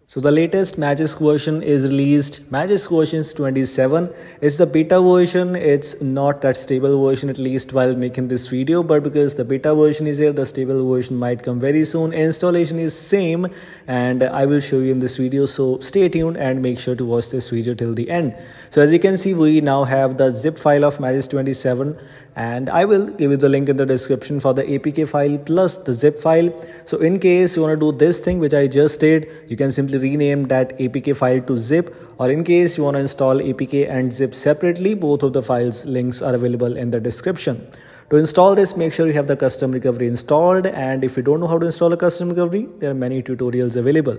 So the latest Magisk version is released. Magisk version 27 is the beta version. It's not that stable version, at least while making this video, but because the beta version is here, the stable version might come very soon. Installation is same and I will show you in this video. So stay tuned and make sure to watch this video till the end. So as you can see, we now have the zip file of Magisk 27 and I will give you the link in the description for the APK file plus the zip file. So in case you want to do this thing which I just did, you can simply rename that APK file to zip, or in case you want to install APK and zip separately, both of the files links are available in the description. To install this, make sure you have the custom recovery installed, and if you don't know how to install a custom recovery, there are many tutorials available.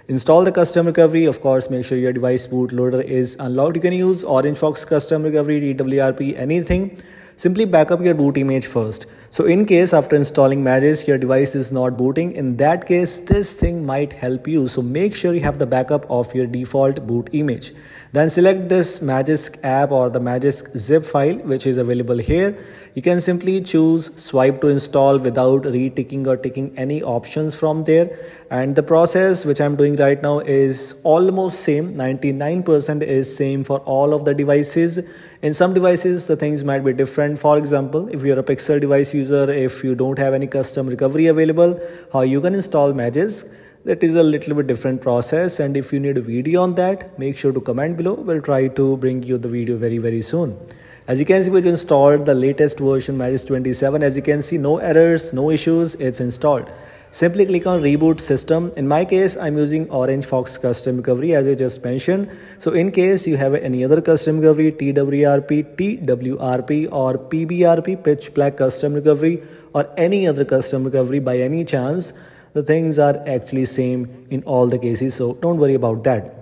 Install the custom recovery. Of course, make sure your device bootloader is unlocked. You can use Orange Fox custom recovery, DWRP, anything. Simply back up your boot image first. So in case after installing Magisk your device is not booting, in that case this thing might help you. So make sure you have the backup of your default boot image. Then select this Magisk app or the Magisk zip file which is available here. You can simply choose swipe to install without reticking or ticking any options from there. And the process which I'm doing right now is almost same. 99% is same for all of the devices. In some devices the things might be different. For example, if you're a Pixel device user, if you don't have any custom recovery available, how you can install Magisk, that is a little bit different process, and if you need a video on that, make sure to comment below. We'll try to bring you the video very soon. As you can see, we've installed the latest version Magisk 27. As you can see, no errors, no issues, it's installed. Simply click on reboot system. In my case, I'm using Orange Fox custom recovery as I just mentioned. So in case you have any other custom recovery, TWRP or PBRP, pitch black custom recovery, or any other custom recovery by any chance, the things are actually same in all the cases. So don't worry about that.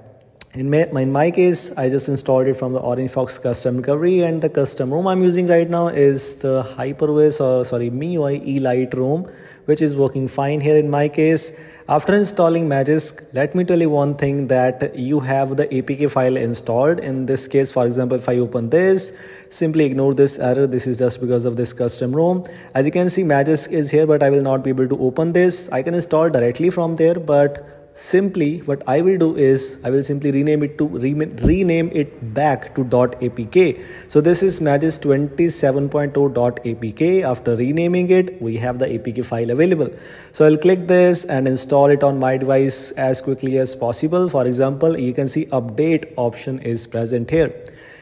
In my case, I just installed it from the Orange Fox custom recovery, and the custom ROM I'm using right now is the MIUI Elite ROM, which is working fine here in my case. After installing Magisk, let me tell you one thing, that you have the APK file installed. In this case, for example, if I open this, simply ignore this error. This is just because of this custom ROM. As you can see, Magisk is here, but I will not be able to open this. I can install directly from there, but simply what I will do is I will simply rename it back to .apk. So this is Magisk 27.0.apk. After renaming it, we have the APK file available. So I'll click this and install it on my device as quickly as possible. For example, you can see update option is present here.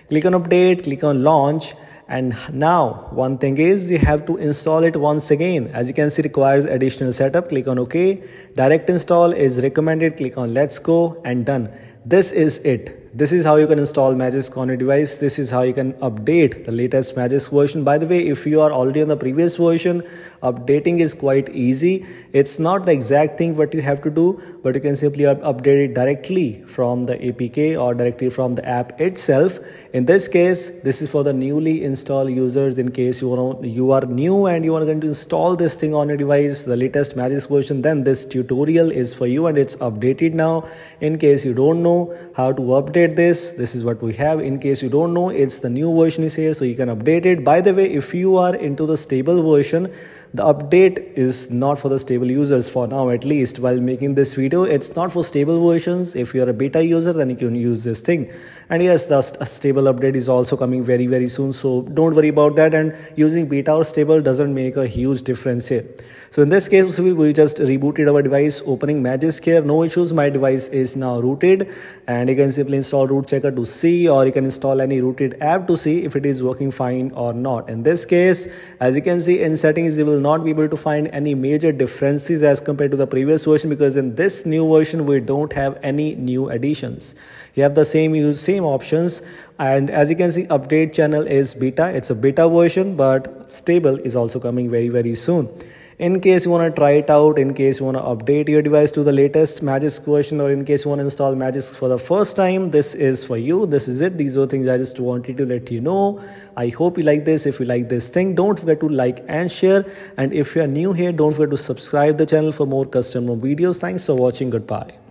Click on update, click on launch. And now one thing is you have to install it once again. As you can see, requires additional setup. Click on OK. Direct install is recommended. Click on let's go and done. This is it. This is how you can install Magisk on your device. This is how you can update the latest Magisk version. By the way, if you are already on the previous version, updating is quite easy. It's not the exact thing what you have to do, but you can simply update it directly from the APK or directly from the app itself. In this case, this is for the newly installed users. In case you are new and you are going to install this thing on your device, the latest Magisk version, then this tutorial is for you and it's updated now. In case you don't know how to update this is what we have. In case you don't know, it's the new version is here, so you can update it. By the way, if you are into the stable version, the update is not for the stable users for now, at least while making this video. It's not for stable versions. If you are a beta user, then you can use this thing. And yes, the stable update is also coming very soon, so don't worry about that. And using beta or stable doesn't make a huge difference here. So in this case, we just rebooted our device, opening Magisk here, no issues. My device is now rooted, and you can simply install root checker to see, or you can install any rooted app to see if it is working fine or not. In this case, as you can see in settings, you will not be able to find any major differences as compared to the previous version, because in this new version we don't have any new additions. You have the same options. And as you can see, update channel is beta. It's a beta version, but stable is also coming very soon. In case you want to try it out, in case you want to update your device to the latest Magisk version, or in case you want to install Magisk for the first time, this is for you. This is it. These are things I just wanted to let you know. I hope you like this. If you like this thing, don't forget to like and share. And if you are new here, don't forget to subscribe the channel for more custom videos. Thanks for watching. Goodbye.